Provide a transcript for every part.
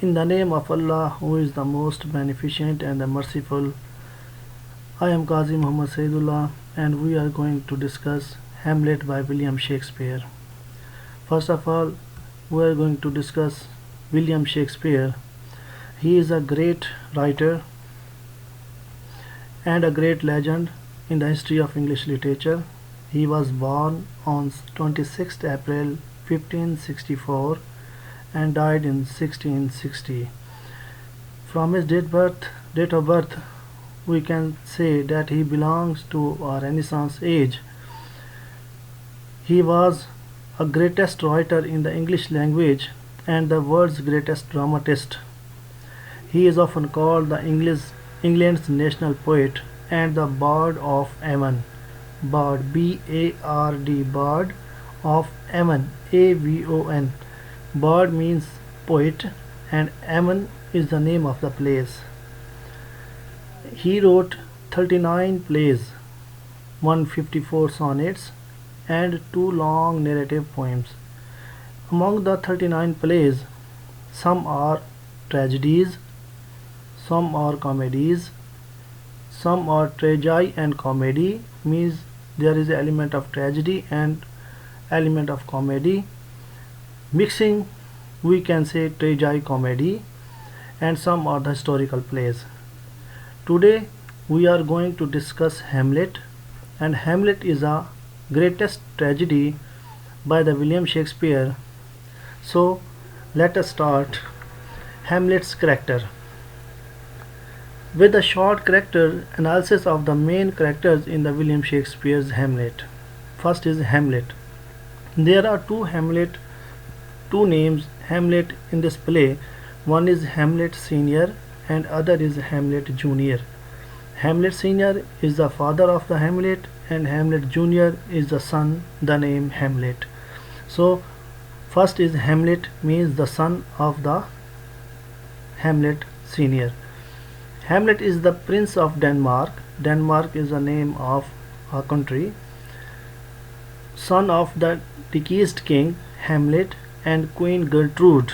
In the name of Allah, who is the most beneficent and the merciful, I am Qazi Muhammad Saidullah, and we are going to discuss Hamlet by William Shakespeare. First of all, we are going to discuss William Shakespeare. He is a great writer and a great legend in the history of English literature. He was born on 26th April 1564 and died in 1660. From his date of birth, we can say that he belongs to a Renaissance age. He was a greatest writer in the English language and the world's greatest dramatist. He is often called England's national poet and the Bard of Avon. Bard, B-A-R-D, Bard of Avon, A-V-O-N. Bard means poet and Avon is the name of the place. He wrote 39 plays, 154 sonnets, and 2 long narrative poems. Among the 39 plays, some are tragedies, some are comedies, some are tragedy and comedy, means there is an element of tragedy and element of comedy. Mixing, we can say tragedy comedy, and some are the historical plays. Today we are going to discuss Hamlet, and Hamlet is a greatest tragedy by the William Shakespeare. So let us start. Hamlet's character. With a short character analysis of the main characters in the William Shakespeare's Hamlet. First is Hamlet. There are two names Hamlet in this play. One is Hamlet Senior and other is Hamlet Junior. Hamlet Senior is the father of the Hamlet and Hamlet Junior is the son, the name Hamlet. So first is Hamlet means the son of the Hamlet Senior. Hamlet is the prince of Denmark. Denmark is the name of a country. Son of the deceased king Hamlet and Queen Gertrude.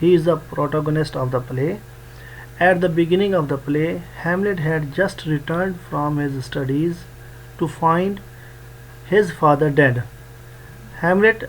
He is the protagonist of the play. At the beginning of the play, Hamlet had just returned from his studies to find his father dead. Hamlet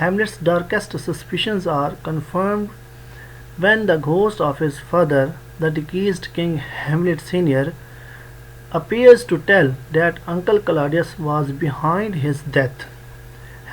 Hamlet's darkest suspicions are confirmed when the ghost of his father, the deceased king Hamlet Senior, appears to tell that Uncle Claudius was behind his death.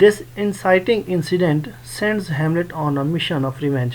This inciting incident sends Hamlet on a mission of revenge.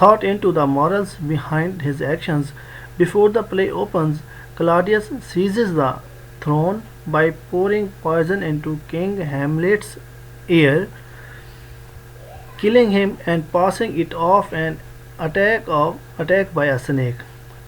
thought into the morals behind his actions. Before the play opens, Claudius seizes the throne by pouring poison into King Hamlet's ear, killing him and passing it off an attack by a snake.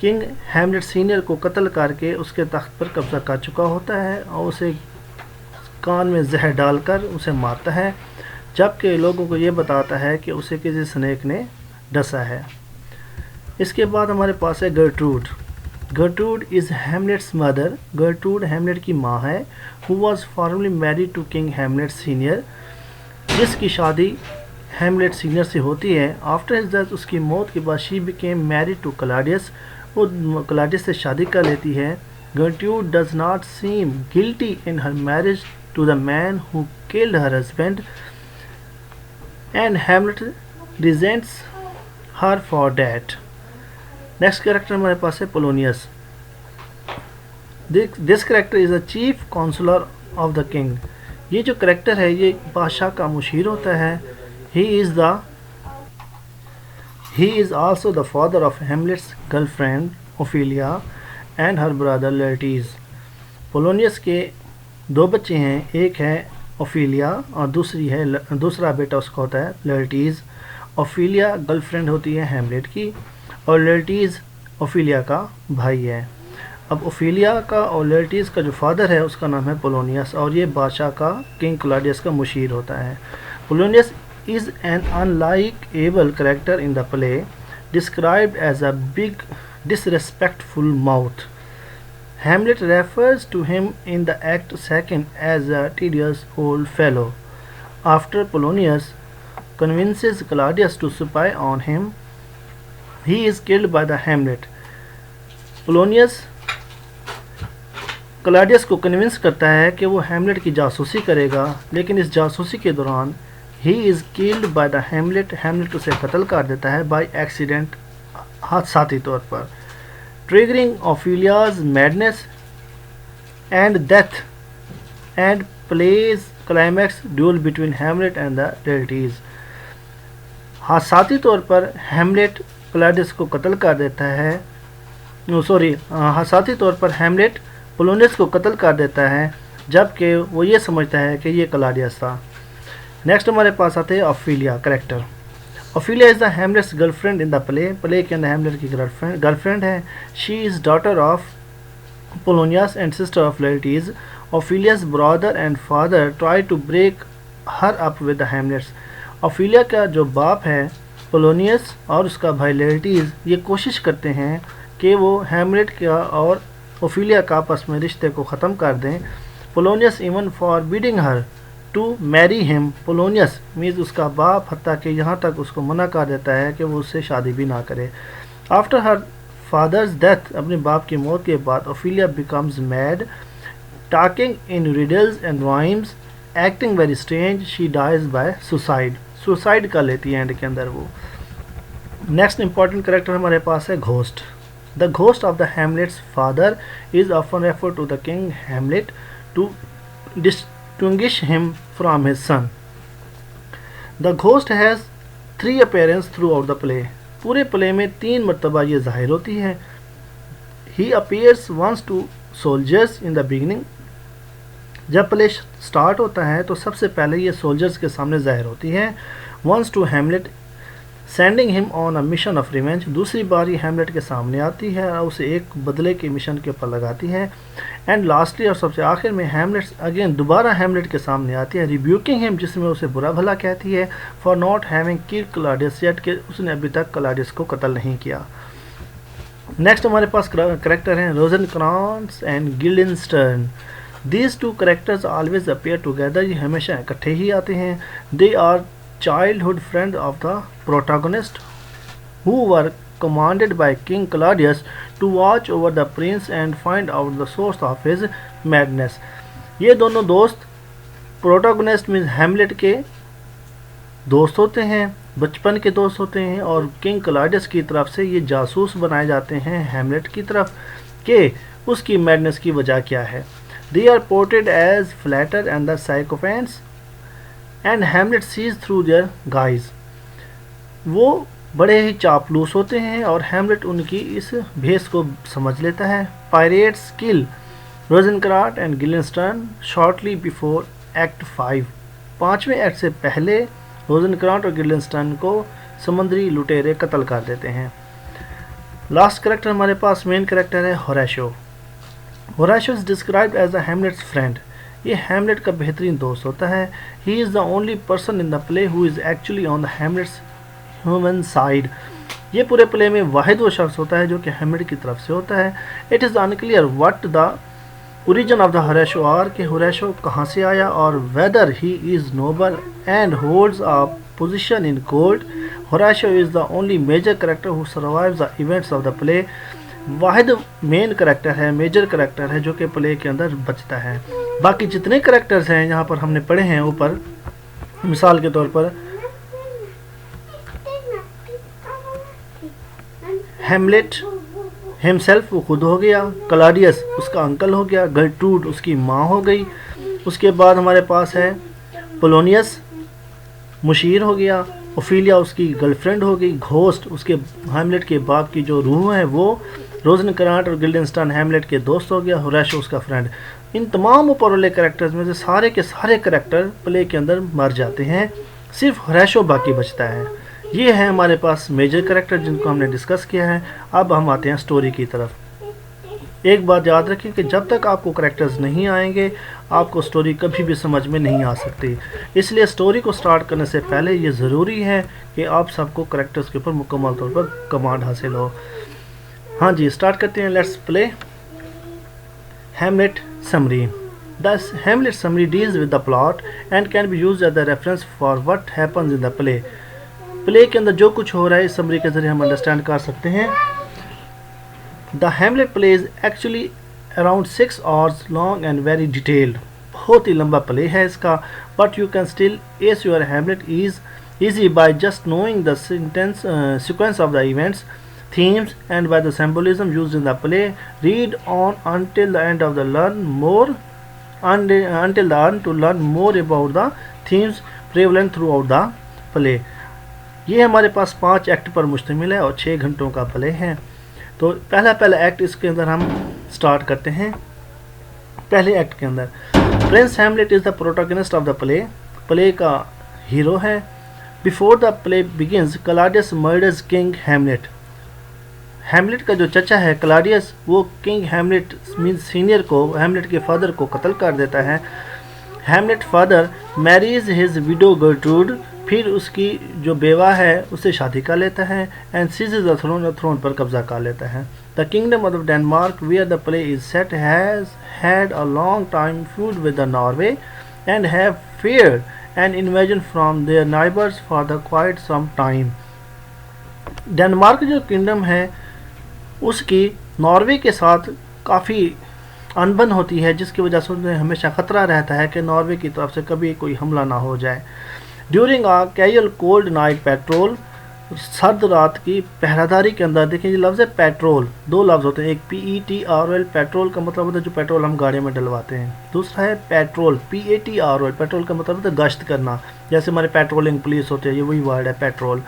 King Hamlet senior کو قتل کر کے اس کے تخت پر قبضہ کر چکا ہوتا ہے اور اسے کان میں زہر ڈال کر اسے مارتا ہے، جبکہ لوگوں کو یہ بتاتا ہے کہ اسے کسی سنیک نے ڈسا ہے۔ اس کے بعد ہمارے پاس ہے گرٹروڈ۔ گرٹروڈ از ہیملیٹس مدر۔ گرٹروڈ ہیملیٹ کی ماں ہے، who was formerly married to King Hamlet Senior، جس کی شادی ہیملیٹ سینئر سے ہوتی ہے۔ آفٹر ہز ڈیتھ، اس کی موت کے بعد she became married to Claudius، وہ کلاڈیس سے شادی کر لیتی ہے۔ Gertrude does not seem guilty in her marriage to the man who killed her husband and Hamlet resents her for that۔ Next character ہمارے پاس ہے Polonius. This character is a chief counsellor of the king. یہ جو character ہے یہ بادشاہ کا مشیر ہوتا ہے۔ He is also the father of Hamlet's girlfriend Ophelia and her brother Laertes. پولونیس کے دو بچے ہیں، ایک ہے اوفیلیا اور دوسرا بیٹا اس کا ہوتا ہے لیرٹیز۔ اوفیلیا گرل فرینڈ ہوتی ہے ہیملیٹ کی اور لیرٹیز اوفیلیا کا بھائی ہے۔ اب اوفیلیا کا اور لیرٹیز کا جو فادر ہے اس کا نام ہے پولونیس، اور یہ بادشاہ کا کنگ کلاڈیس کا مشیر ہوتا ہے۔ پولونیس is an unlikable character in the play, described as a big disrespectful mouth. Hamlet refers to him in the act second as a tedious old fellow. After Polonius convinces Claudius to spy on him, he is killed by the Hamlet. Polonius کلاڈیس کو convince کرتا ہے کہ وہ Hamlet کی جاسوسی کرے گا، لیکن اس جاسوسی کے دوران he is killed by the Hamlet, Hamlet اسے قتل کر دیتا ہے بائی ایکسیڈنٹ، حادثاتی طور پر، triggering Ophelia's madness and death and please climax duel between Hamlet and the Laertes. حادثاتی طور پر ہیملیٹ کلاڈیس کو قتل کر دیتا ہے، حادثاتی طور پر ہیملیٹ پولونیس کو قتل کر دیتا ہے، جبکہ وہ یہ سمجھتا ہے کہ یہ کلاڈیس تھا۔ نیکسٹ ہمارے پاس آتے ہیں Ophelia character. Ophelia is the Hamlet's girlfriend in the play کے اندر ہیملیٹ کی گرل فرینڈ ہے۔ She is daughter of Polonius and sister of Laertes. Ophelia's brother and father try to break her up with the Hamlets. Ophelia کا جو باپ ہے پولونیس اور اس کا بھائی لیرٹیز یہ کوشش کرتے ہیں کہ وہ ہیملیٹ کا اور اوفیلیا کا آپس میں رشتے کو ختم کر دیں۔ Polonius even forbidding her to marry him, پولونیس means اس کا باپ حتیٰ کہ یہاں تک اس کو منع کر دیتا ہے کہ وہ اس سے شادی بھی نہ کرے۔ آفٹر ہر فادرز ڈیتھ، اپنے باپ کی موت کے بعد Ophelia becomes mad, talking in riddles and rhymes, acting very strange, she dies by suicide کر لیتی ہے اینڈ کے اندر وہ۔ نیکسٹ امپورٹنٹ کریکٹر ہمارے پاس ہے ghost. The ghost of the Hamlet's father is often referred to the King Hamlet to distinguish him from his son. The ghost has 3 appearances throughout the play. پورے پلے میں 3 مرتبہ یہ ظاہر ہوتی ہے۔ He appears once to soldiers in the beginning. جب پلے start ہوتا ہے تو سب سے پہلے یہ سولجرز کے سامنے ظاہر ہوتی ہے۔ Once to Hamlet سینڈنگ ہم آن اے مشن آف ریونج، دوسری بار یہ ہیملیٹ کے سامنے آتی ہے اور اسے ایک بدلے کے مشن کے اوپر لگاتی ہے۔ اینڈ لاسٹلی اور سب سے آخر میں ہیملیٹ اگین دوبارہ ہیملیٹ کے سامنے آتی ہے، ریبیوکنگ ہم، جس میں اسے برا بھلا کہتی ہے، for not having killed Claudius yet, کہ اس نے ابھی تک کلاڈیس کو قتل نہیں کیا۔ نیکسٹ ہمارے پاس کریکٹر ہیں Rosencrantz and Guildenstern. These 2 characters always appear together, یہ ہمیشہ اکٹھے ہی آتے ہیں۔ They are childhood friends of the protagonist who were commanded by King Claudius to watch over the prince and find out the source of his madness۔ یہ دونوں دوست پروٹاگونسٹ میں ہیملیٹ کے دوست ہوتے ہیں، بچپن کے دوست ہوتے ہیں، اور کنگ کلاڈیس کی طرف سے یہ جاسوس بنائے جاتے ہیں ہیملیٹ کی طرف کہ اس کی میڈنس کی وجہ کیا ہے۔ They are portrayed as flatter and the sycophants and Hamlet sees through their guise۔ وہ بڑے ہی چاپلوس ہوتے ہیں اور ہیملیٹ ان کی اس بھیس کو سمجھ لیتا ہے۔ Pirates kill Rosencrantz and Guildenstern shortly before Act 5۔ 5ویں ایکٹ سے پہلے روزنکرانٹ اور گلڈنسٹرن کو سمندری لٹیرے قتل کر دیتے ہیں۔ لاسٹ کریکٹر ہمارے پاس مین کریکٹر ہے Horatio. Horatio is described as a Hamlet's friend. یہ ہیملیٹ کا بہترین دوست ہوتا ہے. He is the only person in the play who is actually on the Hamlet's human side. یہ پورے پلے میں واحد وہ شخص ہوتا ہے جو کہ ہیملیٹ کی طرف سے ہوتا ہے. It is unclear what the origin of the Horatio are, کہ ہوریشو کہاں سے آیا, اور whether he is noble and holds a position in court. Horatio is the only major character who survives the events of the play. واحد main character ہے, major character ہے جو کہ پلے کے اندر بچتا ہے. باقی جتنے کریکٹرز ہیں یہاں پر ہم نے پڑھے ہیں اوپر, مثال کے طور پر ہیملیٹ ہمسیلف وہ خود ہو گیا, کلاڈیس اس کا انکل ہو گیا, گرٹروڈ اس کی ماں ہو گئی. اس کے بعد ہمارے پاس ہے پولونیس مشیر ہو گیا, اوفیلیا اس کی گرل فرینڈ ہو گئی, گھوسٹ اس کے ہیملیٹ کے باپ کی جو روح ہے وہ, روزن کرانٹ اور گلڈنسٹن ہیملیٹ کے دوست ہو گیا, ہوریشو اس کا فرینڈ. ان تمام اوپر والے کریکٹرز میں سے سارے کے سارے کریکٹر پلے کے اندر مر جاتے ہیں, صرف ہوریشو باقی بچتا ہے. یہ ہے ہمارے پاس میجر کریکٹر جن کو ہم نے ڈسکس کیا ہے. اب ہم آتے ہیں سٹوری کی طرف. ایک بات یاد رکھیں کہ جب تک آپ کو کریکٹرز نہیں آئیں گے آپ کو سٹوری کبھی بھی سمجھ میں نہیں آ سکتی. اس لیے سٹوری کو سٹارٹ کرنے سے پہلے یہ ضروری ہے کہ آپ سب کو کریکٹرز کے اوپر مکمل طور پر کمانڈ حاصل ہو. ہاں جی, سٹارٹ کرتے ہیں. Let's play. Hamlet summary. The Hamlet summary deals with the plot and can be used as a reference for what happens in the play. پلے کے اندر جو کچھ ہو رہا ہے اس سمری کے ذریعے ہم انڈرسٹینڈ کر سکتے ہیں. The Hamlet play is actually around 6 hours long and very detailed. بہت ہی لمبا پلے ہے اس کا, but you can still ace your Hamlet is easy by just knowing the sequence of the events, themes and by the symbolism used in the play. Read on until the end of the learn to learn more about the themes prevalent throughout the play. یہ ہمارے پاس 5 act پر مشتمل ہے اور 6 گھنٹوں کا پلے ہے. تو پہلا ایکٹ اس کے اندر ہم سٹارٹ کرتے ہیں. پہلے ایکٹ کے اندر prince Hamlet is the protagonist of the play. Play کا ہیرو ہے. Before the play begins Claudius murders king Hamlet. Hamlet کا جو چچا ہے کلاڈیس وہ کنگ ہیملیٹ مینز سینئر کو, ہیملیٹ کے فادر کو قتل کر دیتا ہے. Hamlet father marries his widow Gertrude. پھر اس کی جو بیوہ ہے اس سے شادی کر لیتا ہے. And seizes the throne, throne پر قبضہ کر لیتا ہے. The kingdom of Denmark where the play is set has had a long time feud with the Norway and have feared an invasion from their neighbours for the quite some time. Denmark جو kingdom ہے اس کی Norway کے ساتھ کافی انبن ہوتی ہے, جس کی وجہ سے انہیں ہمیشہ خطرہ رہتا ہے کہ ناروے کی طرف سے کبھی کوئی حملہ نہ ہو جائے. ڈیورنگ آ کیجول کولڈ نائٹ پیٹرول. سرد رات کی پہراداری کے اندر دیکھیں یہ لفظ ہے پیٹرول, 2 لفظ ہوتے ہیں. ایک PETROL پیٹرول کا مطلب ہوتا ہے جو پیٹرول ہم گاڑی میں ڈلواتے ہیں. دوسرا ہے پیٹرول PATROL پیٹرول کا مطلب ہوتا ہے گشت کرنا, جیسے ہمارے پیٹرولنگ پولیس ہوتے ہیں, یہ وہی ورڈ ہے پیٹرول.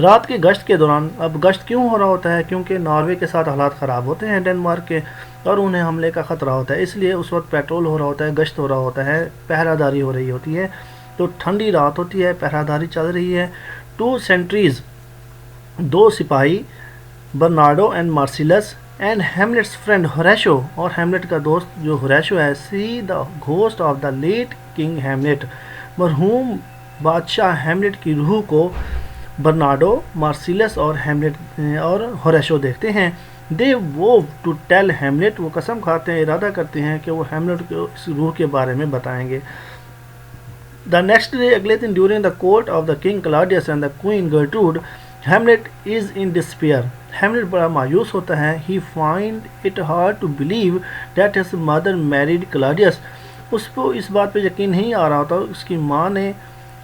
رات کی گشت کے دوران, اب گشت کیوں ہو رہا ہوتا ہے کیونکہ ناروے کے ساتھ حالات خراب ہوتے ہیں ڈنمارک کے اور انہیں حملے کا خطرہ ہوتا ہے, اس لیے اس وقت پیٹرول ہو رہا ہوتا ہے, گشت ہو رہا ہوتا ہے, پہراداری ہو رہی ہوتی ہے. تو ٹھنڈی رات ہوتی ہے, پہراداری چل رہی ہے. 2 سینٹریز 2 سپاہی Bernardo and Marcellus and Hamlet's friend Horatio, اور ہیملیٹ کا دوست جو ہوریشو ہے, see the ghost of the late king Hamlet. مرحوم بادشاہ ہیملیٹ کی روح کو برنارڈو, مارسیلس اور ہیملیٹ اور ہوریشو دیکھتے ہیں. دے وو ٹو ٹیل ہیملیٹ, وہ قسم کھاتے ہیں, ارادہ کرتے ہیں کہ وہ ہیملیٹ کو اس روح کے بارے میں بتائیں گے. The next day, اگلے دن during the court of the king Claudius and the queen Gertrude, Hamlet is in despair. Hamlet بڑا مایوس ہوتا ہے. He find it hard to believe that his mother married Claudius. اس کو اس بات پہ یقین نہیں آ رہا ہوتا اس کی ماں نے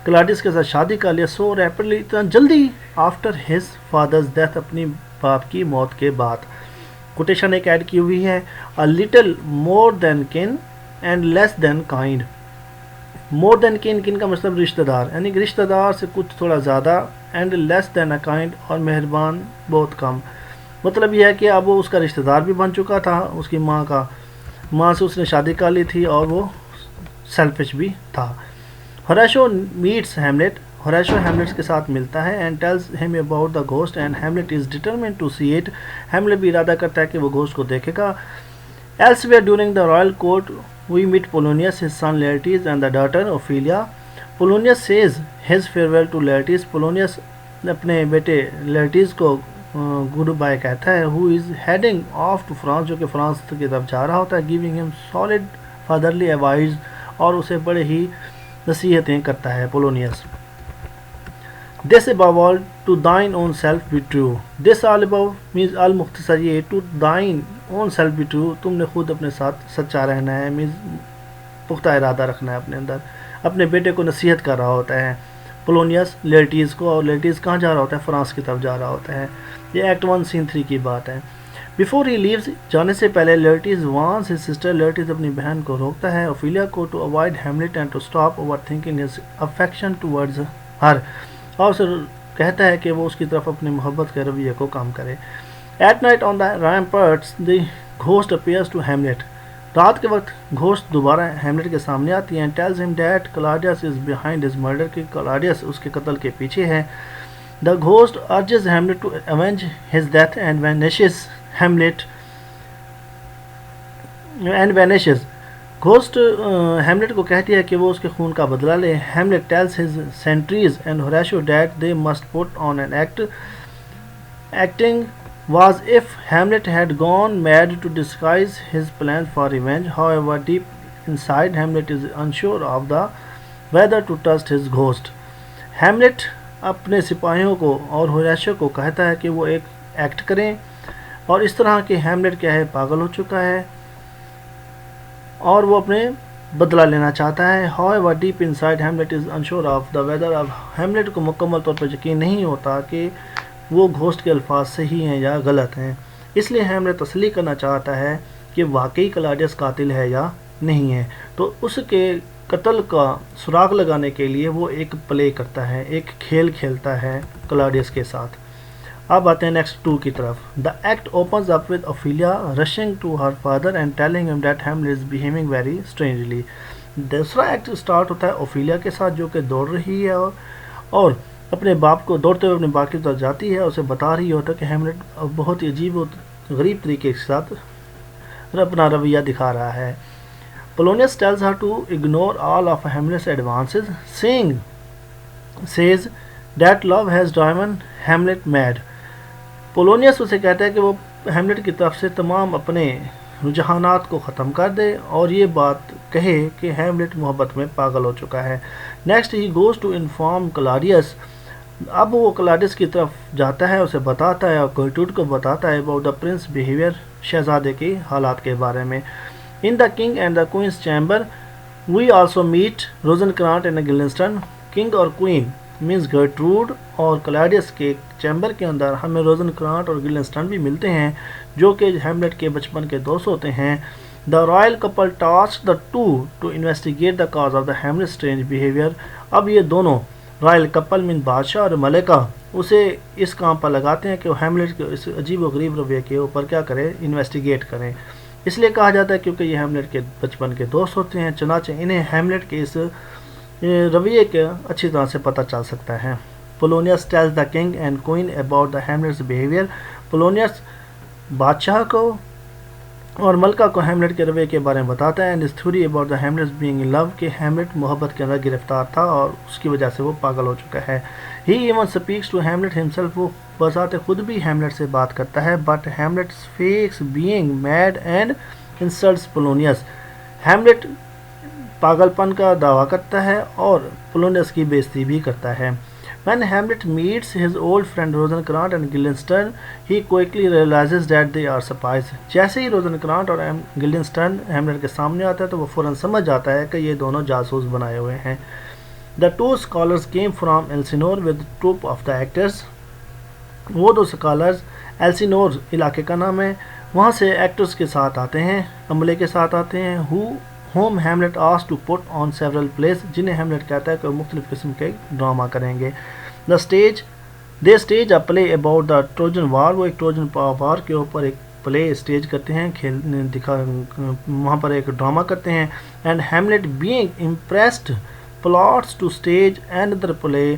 کلاڈیس کے ساتھ شادی کر لیا so rapidly, اتنا جلدی, after his father's death, اپنی باپ کی موت کے بعد. کوٹیشن ایک ایڈ کی ہوئی ہے. A little more than kin and less than kind. مور دین کن کا مطلب رشتہ دار, یعنی کہ رشتہ دار سے کچھ تھوڑا زیادہ, and less then a kind, اور مہربان بہت کم. مطلب یہ ہے کہ اب وہ اس کا رشتہ دار بھی بن چکا تھا, اس کی ماں سے اس نے شادی کر لی تھی, اور وہ سیلفش بھی تھا. ہوریشو میٹس ہیملیٹ. ہوریشو ہیملیٹ کے ساتھ ملتا ہے and tells him about the ghost and Hamlet is determined to see it. Hamlet بھی ارادہ کرتا ہے کہ وہ گھوسٹ کو دیکھے گا. Elsewhere during the royal court we meet Polonius, his son Laertes and the daughter Ophelia. Polonius says his farewell to Laertes. Polonius اپنے بیٹے Laertes کو گڈ بائی کہتا ہے. who is heading off to France, جو کہ France کی طرف جا رہا ہوتا ہے. giving him solid fatherly advice, اور اسے بڑے ہی نصیحتیں کرتا ہے پولونیس. this above all to thine own self be true. this all above means المختصر یہ to thine own self be true, تم نے خود اپنے ساتھ سچا رہنا ہے, means پختہ ارادہ رکھنا ہے اپنے اندر. اپنے بیٹے کو نصیحت کر رہا ہوتا ہے پولونیس لیرٹیز کو, اور لیرٹیز کہاں جا رہا ہوتا ہے, فرانس کی طرف جا رہا ہوتا ہے. یہ ایکٹ 1 سین 3 کی بات ہے. بیفور ہی لیوز, جانے سے پہلے Laertes warns his sister, Laertes اپنی بہن کو روکتا ہے اوفیلیا کو to avoid Hamlet and to stop over thinking his affection towards her, اور اسے کہتا ہے کہ وہ اس کی طرف اپنے محبت کے رویے کو کام کرے. At night on the ramparts the ghost appears to Hamlet, رات کے وقت گھوسٹ دوبارہ ہیملیٹ کے سامنے آتی ہے. Tells him that Claudius is behind his murder, کہ کلاڈیس اس کے قتل کے پیچھے ہے. The ghost urges Hamlet to avenge his death and vanishes Hamlet ghost Hamlet کو کہتی ہے کہ وہ اس کے خون کا بدلہ لے. Hamlet tells his sentries and Horatio that they must put on an act. Acting was if Hamlet had gone mad to disguise his plans for revenge. However, deep inside Hamlet is unsure of the whether to trust his ghost. Hamlet اپنے سپاہیوں کو اور ہوریشو کو کہتا ہے کہ وہ ایک ایکٹ کریں, اور اس طرح کہ ہیملیٹ کیا ہے, پاگل ہو چکا ہے اور وہ اپنے بدلہ لینا چاہتا ہے. However, deep inside Hamlet is unsure of the whether. اب ہیملیٹ کو مکمل طور پر یقین نہیں ہوتا کہ وہ گھوسٹ کے الفاظ صحیح ہیں یا غلط ہیں, اس لیے ہیملیٹ تسلی کرنا چاہتا ہے کہ واقعی کلاڈیس قاتل ہے یا نہیں ہے. تو اس کے قتل کا سراغ لگانے کے لیے وہ ایک پلے کرتا ہے, ایک کھیل کھیلتا ہے کلاڈیس کے ساتھ. اب آتے ہیں نیکسٹ 2 کی طرف. The act opens up with Ophelia rushing to her father and telling him that Hamlet is behaving very strangely. دوسرا ایکٹ اسٹارٹ ہوتا ہے اوفیلیا کے ساتھ, جو کہ دوڑ رہی ہے اور اپنے باپ کو دوڑتے ہوئے اپنے باپ کی طرف جاتی ہے, اسے بتا رہی ہوتا ہے کہ ہیملیٹ بہت ہی عجیب و غریب طریقے کے ساتھ اپنا رویہ دکھا رہا ہے. Polonius tells her to ignore all of Hamlet's advances, says that love has driven Hamlet mad. Polonius اسے کہتا ہے کہ وہ ہیملیٹ کی طرف سے تمام اپنے رجحانات کو ختم کر دے اور یہ بات کہے کہ ہیملیٹ محبت میں پاگل ہو چکا ہے. Next he goes to inform Claudius. اب وہ کلاڈیس کی طرف جاتا ہے, اسے بتاتا ہے اور گرٹروڈ کو بتاتا ہے اباؤٹ دا پرنس بیہیویئر, شہزادے کے حالات کے بارے میں. In the king and the queen's chamber we also meet Rosencrantz and Guildenstern. King اور کوئن مینس گرٹروڈ اور کلاڈیس کے چیمبر کے اندر ہمیں روزنکرانٹ اور گلنسٹن بھی ملتے ہیں, جو کہ ہیملیٹ کے بچپن کے دوست ہوتے ہیں. The royal couple task the two to investigate the cause of the Hamlet strange behaviour. اب یہ دونوں رائل کپل مین بادشاہ اور ملکہ اسے اس کام پر لگاتے ہیں کہ وہ ہیملیٹ کے اس عجیب و غریب رویے کے اوپر کیا کریں, انویسٹیگیٹ کریں. اس لیے کہا جاتا ہے کیونکہ یہ ہیملیٹ کے بچپن کے دوست ہوتے ہیں, چنانچہ انہیں ہیملیٹ کے اس رویے کے اچھی طرح سے پتہ چل سکتا ہے. Polonius tells the king and queen about the Hamlet's behaviour. Polonius بادشاہ کو اور ملکہ کو ہیملیٹ کے رویے کے بارے میں بتاتا ہے. And his theory about the Hamlet's being in love, کہ ہیملیٹ محبت کے اندر گرفتار تھا اور اس کی وجہ سے وہ پاگل ہو چکا ہے. He even speaks to Hamlet himself, وہ بذات خود بھی ہیملیٹ سے بات کرتا ہے. But Hamlet fakes being mad and insults Polonius. Hamlet پاگل پن کا دعویٰ کرتا ہے اور پولونیس کی بےزتی بھی کرتا ہے. When Hamlet meets his old friend Rosencrantz and Guildenstern, he quickly realizes that they are spies. جیسے ہی روزنکرانٹ اور گلڈنسٹن ہیملیٹ کے سامنے آتا ہے تو وہ فوراً سمجھ جاتا ہے کہ یہ دونوں جاسوس بنائے ہوئے ہیں. The two scholars came from Elsinore with troupe of the actors. وہ دو اسکالرز ایلسینور علاقے کا نام ہے, وہاں سے ایکٹرز کے ساتھ آتے ہیں, عملے کے ساتھ آتے ہیں. whom Hamlet asked to put on several plays, جنہیں ہیملیٹ کہتا ہے کہ وہ مختلف قسم کے ڈرامہ کریں گے. they stage a play about the Trojan War, وہ ایک ٹروجن وار کے اوپر ایک پلے اسٹیج کرتے ہیں, وہاں پر ایک ڈرامہ کرتے ہیں. and Hamlet being impressed plots to stage another play.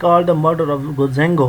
called the murder of Gozango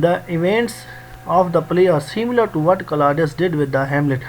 The events of the play are similar to what Claudius did with the Hamlet.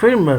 firmer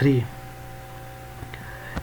3.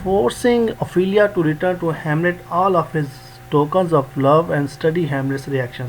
forcing Ophelia to return to Hamlet all of his tokens of love and study Hamlet's reaction.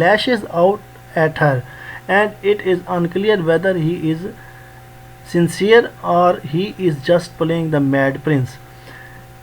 lashes out at her and it is unclear whether he is sincere or he is just playing the mad prince.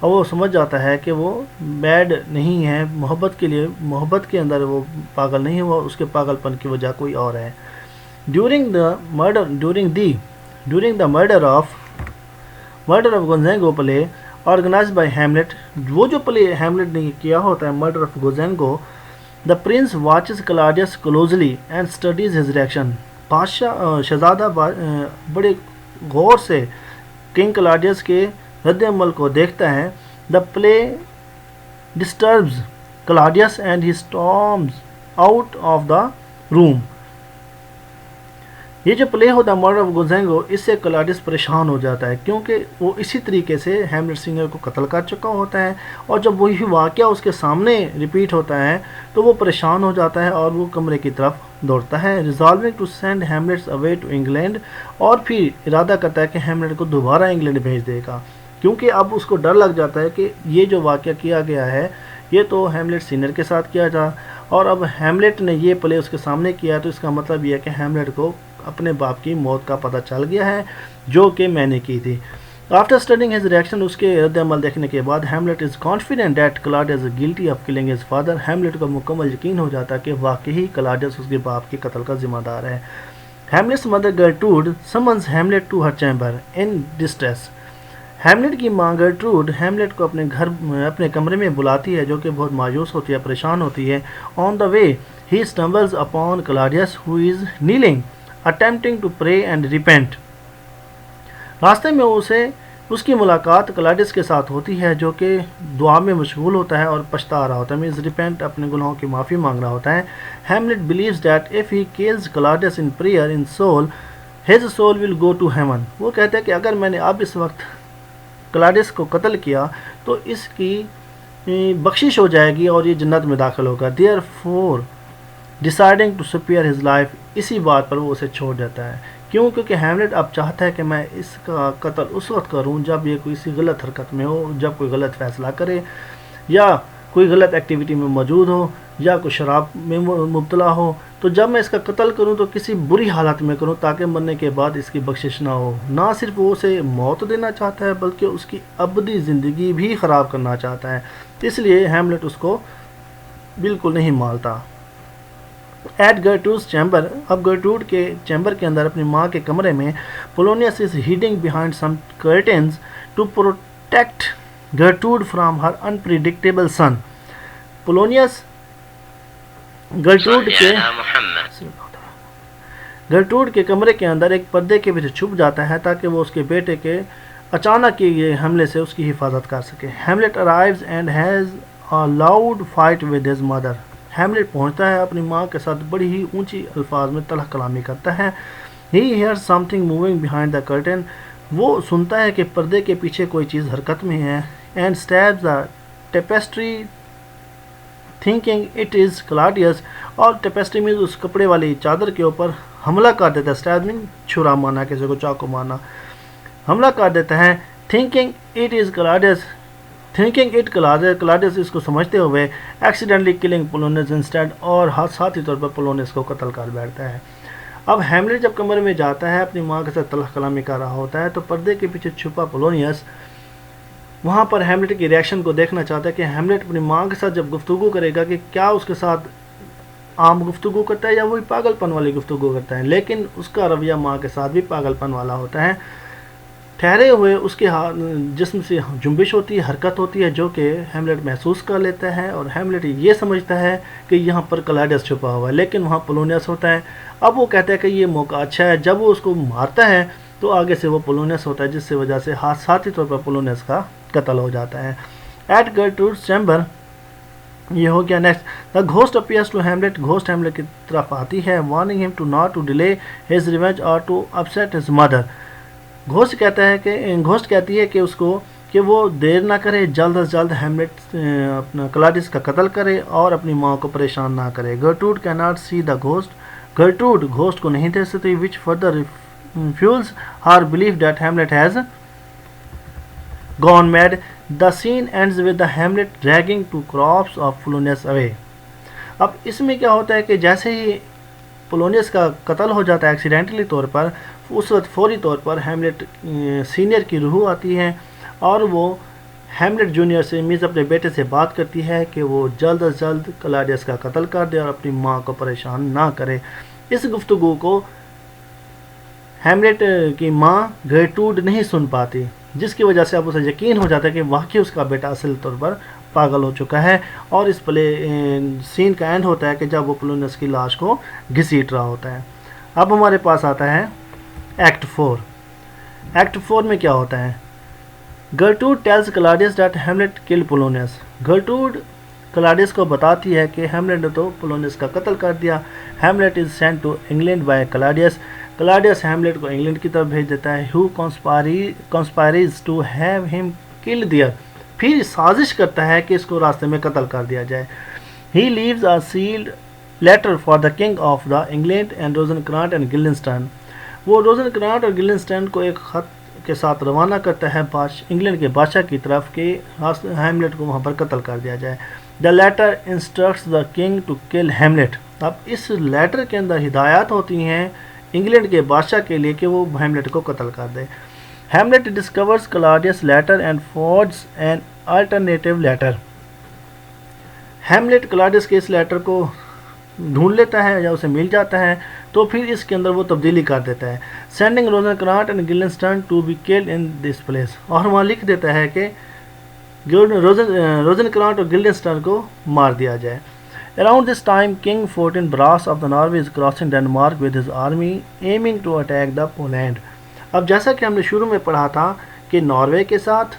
اور وہ سمجھ جاتا ہے کہ وہ bed نہیں ہے، محبت کے اندر وہ پاگل نہیں ہوا، اس کے پاگل پن کی وجہ کوئی اور ہے. During the murder of Gonzago play organized by Hamlet، وہ جو پلے ہیملٹ نے کیا ہوتا ہے murder of Gonzago, the prince watches Claudius closely and studies his reaction، شہزادہ بڑے غور سے کنگ کلاڈیس کے رد عمل کو دیکھتا ہے. the play disturbs Claudius and he storms out of the room. یہ جو پلے ہوتا ہے مرڈر آف گوزینگو، اس سے کلاڈیس پریشان ہو جاتا ہے کیونکہ وہ اسی طریقے سے ہیملٹ سنگر کو قتل کر چکا ہوتا ہے، اور جب وہی واقعہ اس کے سامنے ریپیٹ ہوتا ہے تو وہ پریشان ہو جاتا ہے اور وہ کمرے کی طرف دوڑتا ہے. Resolving to send Hamlet's away to England, اور پھر ارادہ کرتا ہے کہ ہیملٹ کو دوبارہ انگلینڈ بھیج دے گا، کیونکہ اب اس کو ڈر لگ جاتا ہے کہ یہ جو واقعہ کیا گیا ہے یہ تو ہیملٹ سینئر کے ساتھ کیا جا، اور اب ہیملٹ نے یہ پلے اس کے سامنے کیا تو اس کا مطلب یہ ہے کہ ہیملٹ کو اپنے باپ کی موت کا پتہ چل گیا ہے جو کہ میں نے کی تھی. آفٹر اسٹڈنگ ہز ریئیکشن، اس کے رد عمل دیکھنے کے بعد Hamlet is confident that Claudius is guilty of killing his father, Hamlet کو مکمل یقین ہو جاتا ہے کہ واقعی کلاڈیس اس کے باپ کے قتل کا ذمہ دار ہے. Hamlet's mother Gertrude summons Hamlet to her chamber in distress, Hamlet کی ماں گرٹروڈ ہیملٹ کو اپنے کمرے میں بلاتی ہے جو کہ بہت مایوس ہوتی ہے، پریشان ہوتی ہے. On the way he stumbles upon Claudius who is kneeling attempting to pray and repent، راستے میں اس کی ملاقات کلاڈیس کے ساتھ ہوتی ہے جو کہ دعا میں مشغول ہوتا ہے اور پچھتا رہا ہوتا ہے، means repent، اپنے گناہوں کی معافی مانگ رہا ہوتا ہے. Hamlet believes that if he kills Claudius in prayer in soul his soul will go to heaven، وہ کہتا ہے کہ اگر میں نے اب اس وقت کلاڈیس کو قتل کیا تو اس کی بخشش ہو جائے گی اور یہ جنت میں داخل ہوگا. Therefore deciding to spare his life، اسی بات پر وہ اسے چھوڑ دیتا ہے. کیونکہ ہیملٹ اب چاہتا ہے کہ میں اس کا قتل اس وقت کروں جب یہ کوئی غلط حرکت میں ہو، جب کوئی غلط فیصلہ کرے یا کوئی غلط ایکٹیویٹی میں موجود ہو یا کوئی شراب میں مبتلا ہو، تو جب میں اس کا قتل کروں تو کسی بری حالت میں کروں تاکہ مرنے کے بعد اس کی بخشش نہ ہو. نہ صرف وہ اسے موت دینا چاہتا ہے بلکہ اس کی ابدی زندگی بھی خراب کرنا چاہتا ہے، اس لیے ہیملٹ اس کو بالکل نہیں مالتا. ایٹ گرٹروڈز چیمبر، اب گرٹروڈ کے چیمبر کے اندر اپنی ماں کے کمرے میں Polonius is hiding behind some curtains to protect Gertrude from her unpredictable son. Polonius Gertrude کے کمرے کے اندر ایک پردے کے پیچھے چھپ جاتا ہے تاکہ وہ اس کے بیٹے کے اچانک کے حملے سے اس کی حفاظت کر سکے. Hamlet arrives and has a loud fight with his mother, Hamlet پہنچتا ہے اپنی ماں کے ساتھ بڑی ہی اونچی الفاظ میں تلخ کلامی کرتا ہے. He hears something moving behind the curtain, وہ سنتا ہے کہ پردے کے پیچھے کوئی چیز حرکت میں ہے. And stabs the tapestry thinking it is Claudius, اور ٹیپسٹری میں اس کپڑے والی چادر کے اوپر حملہ کر دیتا ہے. اسٹیب میں چھرا مارنا، کسی کو چاقو مارنا، حملہ کر دیتا ہے. Thinking it is Claudius, thinking it Claudius اس کو سمجھتے ہوئے ایکسیڈنٹلی کلنگ پولونیس انسٹیڈ، اور ساتھی طور پر پولونیس کو قتل کر بیٹھتا ہے. اب ہیملٹ جب کمرے میں جاتا ہے اپنی ماں کے ساتھ تلخ کلامی کر رہا ہوتا ہے تو پردے کے پیچھے چھپا پولونیس وہاں پر ہیملٹ کی ریئیکشن کو دیکھنا چاہتا ہے کہ ہیملٹ اپنی ماں کے ساتھ جب گفتگو کرے گا کہ کیا اس کے ساتھ عام گفتگو کرتا ہے یا وہی پاگل پن والی گفتگو کرتا ہے. لیکن اس کا رویہ ماں کے ساتھ بھی پاگل پن والا ہوتا ہے. ٹھہرے ہوئے اس کے جسم سے جنبش ہوتی ہے، حرکت ہوتی ہے جو کہ ہیملٹ محسوس کر لیتا ہے، اور ہیملٹ یہ سمجھتا ہے کہ یہاں پر کلاڈیس چھپا ہوا ہے لیکن وہاں پولونیس ہوتا ہے. اب وہ کہتا ہے کہ یہ موقع اچھا ہے. جب وہ اس کو مارتا ہے تو آگے سے وہ پولونیس ہوتا ہے جس سے وجہ سے حادثاتی طور پر پولونیس کا قتل ہو جاتا ہے. ایٹ گرٹروڈز چیمبر، یہ ہو گیا. Next, the ghost appears to Hamlet, ghost Hamlet کی طرف آتی ہے. Warning him to not to delay his revenge اور to upset his mother. Ghost کہتی ہے کہ اس کو کہ وہ دیر نہ کرے، جلد از جلد ہیملٹ اپنا کلاڈیس کا قتل کرے اور اپنی ماں کو پریشان نہ کرے. گرٹروڈ کی not see the ghost, Gertrude ghost کو نہیں دیکھ سکتی. Which further fuels her belief that Hamlet has gone mad. The scene ends with the Hamlet dragging two corpses of Polonius away. اب اس میں کیا ہوتا ہے کہ جیسے ہی پولونیس کا قتل ہو جاتا ہے ایکسیڈنٹلی طور پر، اس وقت فوری طور پر ہیملٹ سینئر کی روح آتی ہے اور وہ ہیملیٹ جونیئر سے میز اپنے بیٹے سے بات کرتی ہے کہ وہ جلد از جلد کلاڈیس کا قتل کر دے اور اپنی ماں کو پریشان نہ کرے۔ اس گفتگو کو ہیملیٹ کی ماں گرٹروڈ نہیں سن پاتی، جس کی وجہ سے اب اسے یقین ہو جاتا ہے کہ واقعی اس کا بیٹا اصل طور پر پاگل ہو چکا ہے، اور اس سین کا اینڈ ہوتا ہے کہ جب وہ پولونیس کی لاش کو گھسیٹ رہا ہوتا ہے۔ اب ہمارے پاس آتا ہے ایکٹ 4۔ ایکٹ 4 میں کیا ہوتا ہے؟ گرٹروڈ ٹیلز کلاڈیس دیٹ ہیملیٹ کل پولونیس۔ گرٹروڈ کلاڈیس کو بتاتی ہے کہ ہیملیٹ نے تو پولونیس کا قتل کر دیا۔ Hamlet is sent to England by Claudius. Claudius Hamlet کو انگلینڈ کی طرف بھیج دیتا ہے۔ ہو کنسپائرز ٹو ہیو ہم کل دیئر۔ پھر سازش کرتا ہے کہ اس کو راستے میں قتل کر دیا جائے۔ He leaves a sealed letter for the king of the England and Rosencrantz and Guildenstern. وہ روزنکرانٹ اور گلڈسٹن کو ایک خط کے ساتھ روانہ کرتا ہے انگلینڈ کے بادشاہ کی طرف کہ ہیملیٹ کو وہاں پر قتل کر دیا جائے۔ The letter instructs the king to kill Hamlet. اب اس لیٹر کے اندر ہدایات ہوتی ہیں انگلینڈ کے بادشاہ کے لیے کہ وہ ہیملیٹ کو قتل کر دے۔ Hamlet discovers Claudius letter and forges an alternative letter. Hamlet Claudius کے اس لیٹر کو ڈھونڈ لیتا ہے یا اسے مل جاتا ہے، تو پھر اس کے اندر وہ تبدیلی کر دیتا ہے۔ Sending Rosencrantz and Guildenstern to be killed in this place. اور وہاں لکھ دیتا ہے کہ روزنکرانٹ اور گلڈسٹن کو مار دیا جائے۔ Around this time, King Fortin Brass of the Norway is crossing Denmark with his army, aiming to attack the Poland۔ اب جیسا کہ ہم نے شروع میں پڑھا تھا کہ ناروے کے ساتھ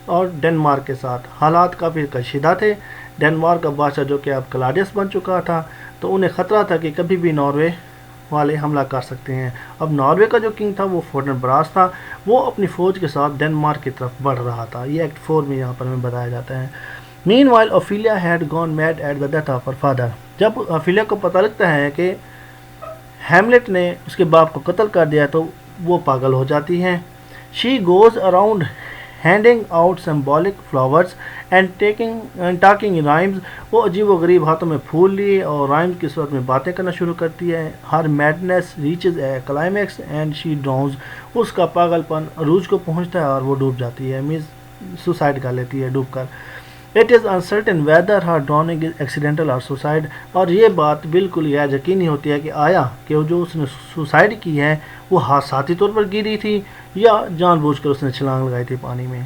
اور ڈنمارک کے ساتھ حالات کافی کشیدہ تھے۔ ڈنمارک کا بادشاہ جو کہ اب کلاڈیس بن چکا تھا، تو انہیں خطرہ تھا کہ کبھی بھی ناروے والے حملہ کر سکتے ہیں۔ اب ناروے کا جو کنگ تھا وہ فورٹن براس تھا، وہ اپنی فوج کے ساتھ ڈنمارک کی طرف بڑھ رہا تھا۔ یہ ایکٹ 4 میں یہاں پر ہمیں بتایا جاتا ہے۔ Meanwhile, Ophelia had gone mad at the death of her father۔ جب اوفیلیا کو پتہ لگتا ہے کہ ہیملیٹ نے اس کے باپ کو قتل کر دیا تو وہ پاگل ہو جاتی ہیں۔ She goes around handing out symbolic flowers and talking in rhymes۔ وہ عجیب و غریب ہاتھوں میں پھول لیے اور رائم کی صورت میں باتیں کرنا شروع کرتی ہے۔ Her madness reaches a climax and she drowns۔ اس کا پاگل پن عروج کو پہنچتا ہے اور وہ ڈوب جاتی ہے، سوسائڈ کر لیتی ہے ڈوب کر۔ It is uncertain whether her drowning is accidental or suicide۔ اور یہ بات بالکل غیر یقینی ہوتی ہے کہ آیا کہ جو اس نے سوسائڈ کی ہے وہ حادثاتی طور پر گری تھی یا جان بوجھ کر اس نے چھلانگ لگائی تھی پانی میں۔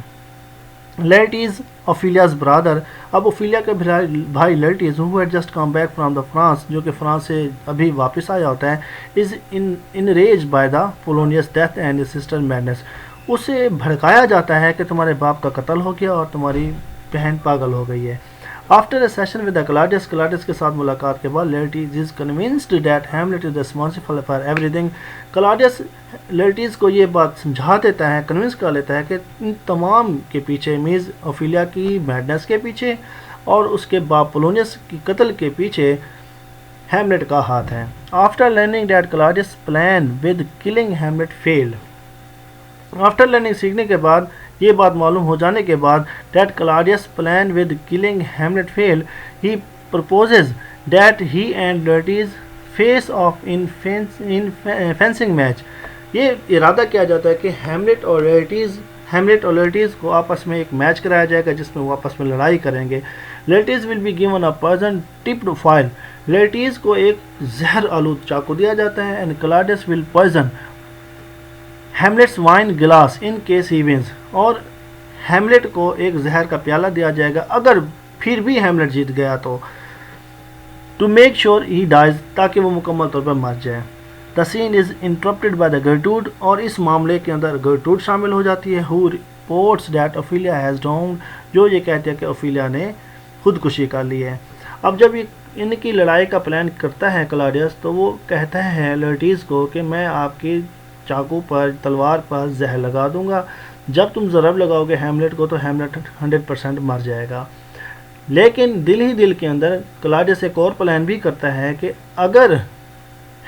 لیرٹیز اوفیلیاز برادر۔ اب اوفیلیا کا بھائی لیرٹیز who had just come back from the France، جو کہ فرانس سے ابھی واپس آیا ہوتا ہے، is enraged by the Polonius death and his sister madness۔ اسے بھڑکایا جاتا ہے کہ تمہارے باپ کا قتل ہو گیا اور تمہاری بہن پاگل ہو گئی ہے۔ After a session with Claudius, Claudius کے ساتھ ملاقات کے بعد Laertes is convinced that Hamlet is responsible for everything. Claudius Laertes کو یہ بات سمجھا دیتا ہے، کنونس کر لیتا ہے کہ ان تمام کے پیچھے میز اوفیلیا کی میڈنس کے پیچھے اور اس کے باپ پولونیس کی قتل کے پیچھے ہیملیٹ کا ہاتھ ہے۔ After learning that Claudius plan with killing Hamlet failed. After learning سیکھنے کے بعد، یہ بات معلوم ہو جانے کے بعد، that Claudius plan with killing Hamlet fail, he proposes that he and Laertes face off in fencing match. یہ ارادہ کیا جاتا ہے کہ ہیملیٹ اور لیرٹیز کو آپس میں ایک میچ کرایا جائے گا جس میں وہ آپس میں لڑائی کریں گے۔ Laertes will be given a poison tipped foil. Laertes کو ایک زہر آلود چاقو دیا جاتا ہے، and Claudius will poison Hamlet's wine glass in case he wins. اور ہیملیٹ کو ایک زہر کا پیالہ دیا جائے گا اگر پھر بھی ہیملیٹ جیت گیا تو، to make sure he dies, تاکہ وہ مکمل طور پر مر جائے۔ دا سین از انٹرپٹیڈ بائی دا گرٹروڈ، اور اس معاملے کے اندر گرٹروڈ شامل ہو جاتی ہے، who reports that Ophelia has down, جو یہ کہتے ہیں کہ اوفیلیا نے خودکشی کر لی ہے۔ اب جب یہ ان کی لڑائی کا پلان کرتا ہے کلاڈیس، تو وہ کہتا ہے لیرٹیز کو کہ میں آپ کی چاقو پر، تلوار پر زہر لگا دوں گا، جب تم ضرب لگاؤ گے ہیملیٹ کو تو ہیملیٹ 100% مر جائے گا۔ لیکن دل ہی دل کے اندر کلاڈیس ایک اور پلان بھی کرتا ہے کہ اگر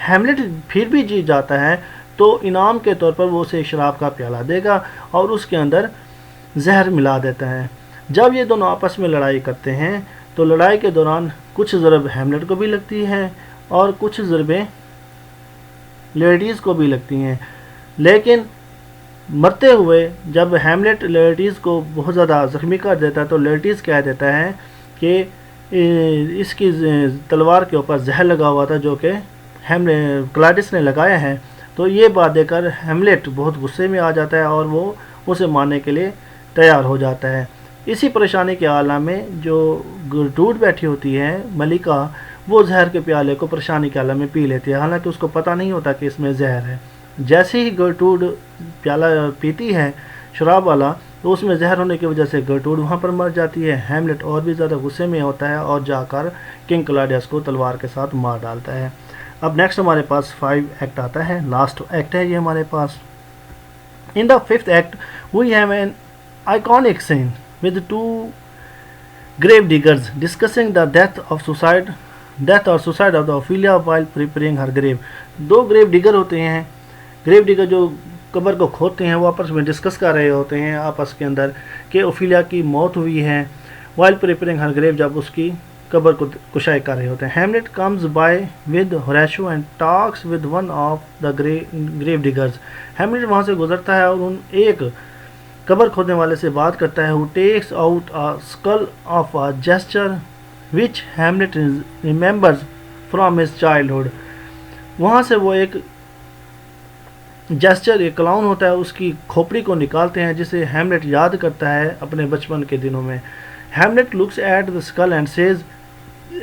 ہیملیٹ پھر بھی جیت جاتا ہے تو انعام کے طور پر وہ اسے شراب کا پیالہ دے گا اور اس کے اندر زہر ملا دیتا ہے۔ جب یہ دونوں آپس میں لڑائی کرتے ہیں تو لڑائی کے دوران کچھ ضرب ہیملیٹ کو بھی لگتی ہے اور کچھ ضربیں لیڈیز کو بھی لگتی ہیں، لیکن مرتے ہوئے جب ہیملیٹ لیٹیز کو بہت زیادہ زخمی کر دیتا ہے تو لیٹیز کہہ دیتا ہے کہ اس کی تلوار کے اوپر زہر لگا ہوا تھا جو کہ کلاڈس نے لگایا ہے. تو یہ بات دیکھ کر ہیملیٹ بہت غصے میں آ جاتا ہے اور وہ اسے مارنے کے لیے تیار ہو جاتا ہے. اسی پریشانی کے عالم میں جو گرٹروڈ بیٹھی ہوتی ہے ملکہ، وہ زہر کے پیالے کو پریشانی کے عالم میں پی لیتی ہے، حالانکہ اس کو پتہ نہیں ہوتا کہ اس میں زہر ہے. جیسے ہی گرٹروڈ پیالہ پیتی ہے شراب والا تو اس میں زہر ہونے کی وجہ سے گرٹروڈ وہاں پر مر جاتی ہے. ہیملیٹ اور بھی زیادہ غصے میں ہوتا ہے اور جا کر کنگ کلاڈیس کو تلوار کے ساتھ مار ڈالتا ہے. اب نیکسٹ ہمارے پاس 5 ایکٹ آتا ہے، لاسٹ ایکٹ ہے یہ ہمارے پاس. In the 5th act we have an iconic scene with 2 grave diggers discussing the death or suicide of the Ophelia while preparing her grave. 2 grave digger ہوتے ہیں. grave digger جو قبر کو کھودتے ہیں وہ آپس میں ڈسکس کر رہے ہوتے ہیں آپس کے اندر کہ اوفیلیا کی موت ہوئی ہے while preparing her grave، جب اس کی قبر کو کشائی کر رہے ہوتے ہیں. Hamlet comes by with Horatio and talks with one of the grave diggers. Hamlet وہاں سے گزرتا ہے اور ایک قبر کھودنے والے سے بات کرتا ہے. who takes out a skull of a gesture which Hamlet remembers from his childhood. وہاں سے وہ ایک جیسچر، ایک کلاؤن ہوتا ہے، اس کی کھوپڑی کو نکالتے ہیں جسے ہیملیٹ یاد کرتا ہے اپنے بچپن کے دنوں میں. Hamlet looks at the skull and says،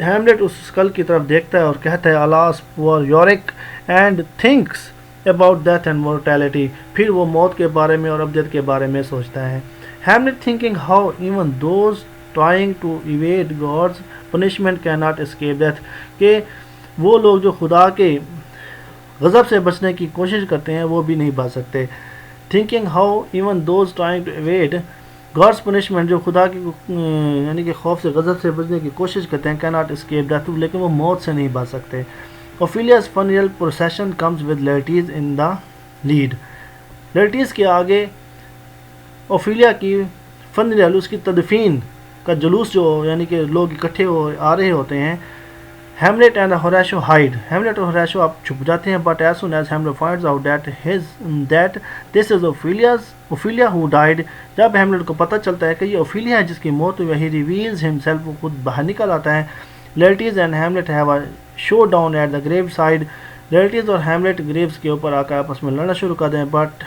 Hamlet اس اسکل کی طرف دیکھتا ہے اور کہتا ہے alas poor Yorick and thinks about death and mortality. پھر وہ موت کے بارے میں اور ابدیت کے بارے میں سوچتا ہے. Hamlet thinking how even those trying to evade God's punishment cannot escape death. کہ وہ لوگ جو خدا کے غضب سے بچنے کی کوشش کرتے ہیں وہ بھی نہیں بچ سکتے. Thinking how even those trying to evade God's punishment، جو خدا کی یعنی کہ خوف سے غضب سے بچنے کی کوشش کرتے ہیں cannot escape death، لیکن وہ موت سے نہیں بچ سکتے. Ophelia's funeral procession comes with Laertes in the lead. Laertes کے آگے اوفیلیا کی فنرل، اس کی تدفین کا جلوس جو یعنی کہ لوگ اکٹھے آ رہے ہوتے ہیں. Hamlet and Horatio hide. Hamlet اور Horatio آپ چھپ جاتے ہیں. But as soon as Hamlet finds out that this is Ophelia who died، جب Hamlet کو پتہ چلتا ہے کہ یہ اوفیلیا ہے جس کی موت ہوئی، he reveals himself، وہ خود باہر نکل آتا ہے. Laertes and Hamlet have a showdown at the graveside. Laertes اور Hamlet گریوز کے اوپر آ کر آپس میں لڑنا شروع کر دیں. But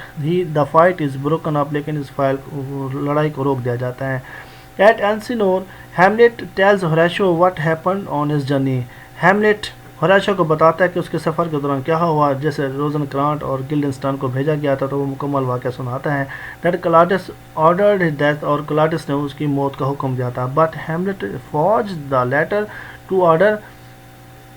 the fight is broken up، لیکن اس لڑائی کو روک دیا جاتا ہے. At Elsinore، Hamlet tells Horatio what happened on his journey. Hamlet Horatio کو بتاتا ہے کہ اس کے سفر کے دوران کیا ہوا. جیسے روزن کرانٹ اور گلڈنسٹن کو بھیجا گیا تھا تو وہ مکمل واقعہ سناتا ہے. That Claudius ordered his death، اور کلاڈس نے اس کی موت کا حکم دیا تھا. But Hamlet forged the letter to order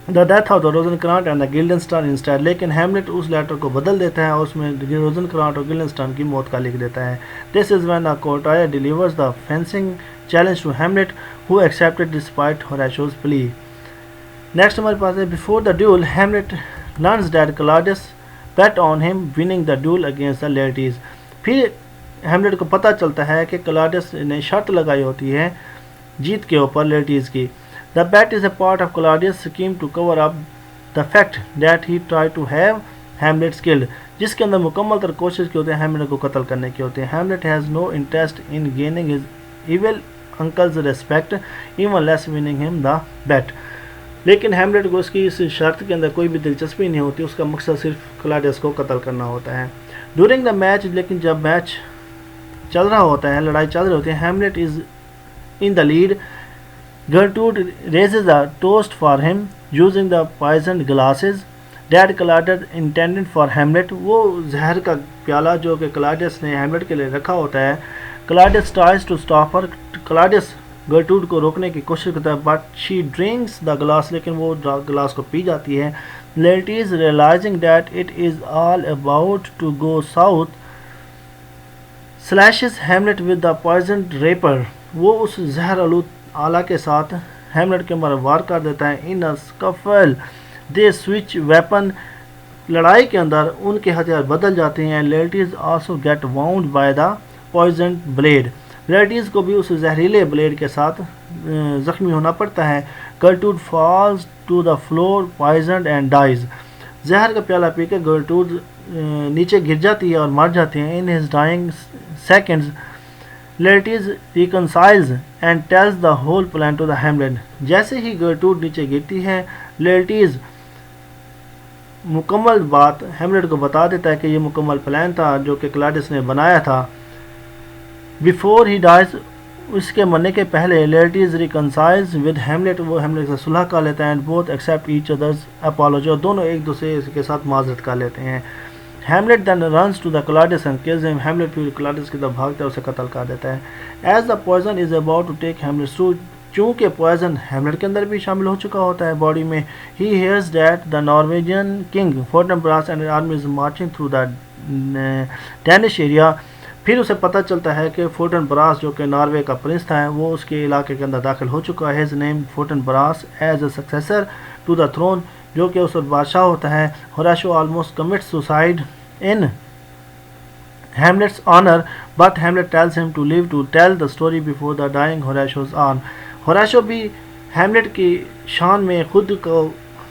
the death of the Rosencrantz and the Guildenstern instead. لیکن ہیملیٹ اس لیٹر کو بدل دیتا ہے اور اس میں روزنکرانٹ اور گلڈنسٹن کی موت کا لکھ دیتا ہے. This is when the courtier delivers the fencing challenge to Hamlet, who accepted despite Horatio's plea. Next ہمارے پاس ہے before the duel، Hamlet learns that Claudius bet on him winning the duel against the Laertes. پھر Hamlet کو پتہ چلتا ہے کہ کلاڈس نے شرط لگائی ہوتی ہے جیت کے اوپر لیٹیز کی. The bet is a part of Claudius' scheme to cover up the fact that he tried to have Hamlet killed، جس کے اندر مکمل تر کوشش کی ہوتی ہے ہیملیٹ کو قتل کرنے کی ہوتی ہے. Hamlet has no interest in gaining his evil uncle's respect, even less winning him the bet. لیکن ہیملیٹ کو اس کی اس شرط کے اندر کوئی بھی دلچسپی نہیں ہوتی، اس کا مقصد صرف کلاڈس کو قتل کرنا ہوتا ہے. During the match، لیکن جب میچ چل رہا ہوتا ہے، لڑائی چل رہی ہوتی ہے، Hamlet is in the lead. Gertrude raises a toast for him using the poisoned glasses that Claudius intended for Hamlet. وہ زہر کا پیالہ جو کہ کلاڈس نے ہیملیٹ کے لیے رکھا ہوتا ہے. Claudius tries to stop her. کلاڈس گرٹروڈ کو روکنے کی کوشش کرتا ہے but she drinks the glass، لیکن وہ گلاس کو پی جاتی ہے. Laertes realizing that it is all about to go south slashes Hamlet with the poisoned rapier. وہ اس زہر آلود آلہ کے ساتھ ہیملیٹ کے اوپر وار کر دیتا ہے. ان scuffle they switch weapon، لڑائی کے اندر ان کے ہتھیار بدل جاتے ہیں. Laertes also get wound by the poisoned blade. Laertes کو بھی اس زہریلے بلیڈ کے ساتھ زخمی ہونا پڑتا ہے. Gertrude falls to the floor poisoned and dies. زہر کا پیالہ پی کے گرٹروڈ نیچے گر جاتی ہے اور مر جاتے ہیں. In his dying seconds Laertes reconciles and tells the whole plan to the Hamlet. جیسے ہی گرٹروڈ نیچے گرتی ہے لیٹیز مکمل بات ہیملیٹ کو بتا دیتا ہے کہ یہ مکمل پلان تھا جو کہ کلاڈس نے بنایا تھا. بیفور ہی ڈائز اس کے مرنے کے پہلے لیٹیز ریکنسائلز ود ہیملیٹ وہ ہیملیٹ سے صلح کر لیتے ہیں. And both accept each other's apology اور دونوں ایک دوسرے کے ساتھ معذرت کر لیتے ہیں. Hamlet then runs to the Claudius and kills him. Hamlet پھر کلاڈس کی طرف بھاگتا ہے اسے قتل کر دیتا ہے. As the poison is about to take Hamlet through چونکہ پوائزن ہیملیٹ کے اندر بھی شامل ہو چکا ہوتا ہے باڈی میں. He hears that the Norwegian king Fortinbras and army is marching through the Danish area. پھر اسے پتہ چلتا ہے کہ فورٹن براس جو کہ ناروے کا پرنس تھا وہ اس کے علاقے کے اندر داخل ہو چکا ہے. His name Fortinbras as a successor to the throne جو کہ اس وقت بادشاہ ہوتا ہے. Horatio almost commit suicide in Hamlet's honour but Hamlet tells him to live to tell the story before the dying Horatio's on. Horatio بھی Hamlet کی شان میں خود کو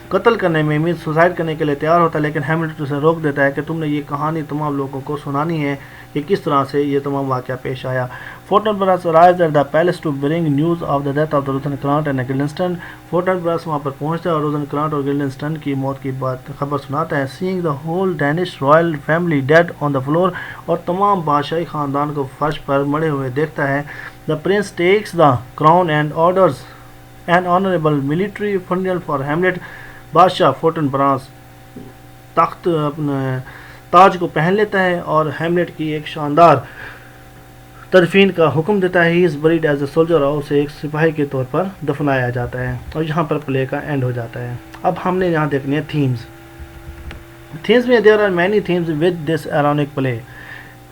قتل کرنے میں مینس سوسائڈ کرنے کے لیے تیار ہوتا ہے لیکن ہیملیٹ اسے روک دیتا ہے کہ تم نے یہ کہانی تمام لوگوں کو سنانی ہے کہ کس طرح سے یہ تمام واقعہ پیش آیا. Fortran brass arrives at the palace to bring news of the death of the Rosencrantz and Guildenstern. Fortinbras وہاں پر پہنچتا ہے اور روزنکرانٹ اور گلڈسٹن کی موت کی بات خبر سناتا ہے. seeing the whole Danish royal family dead on the floor اور تمام بادشاہی خاندان کو فرش پر مڑے ہوئے دیکھتا ہے. the prince takes the crown and orders an honorable military funeral for Hamlet. بادشاہ فورٹن براس تخت اپنے تاج کو پہن لیتا ہے اور ہیملیٹ کی ایک شاندار تدفین کا حکم دیتا ہے. He is bread as a soldier اور اسے ایک سپاہی کے طور پر دفنایا جاتا ہے اور یہاں پر پلے کا اینڈ ہو جاتا ہے. اب ہم نے یہاں دیکھنے ہیں تھیمز میں there are many themes with this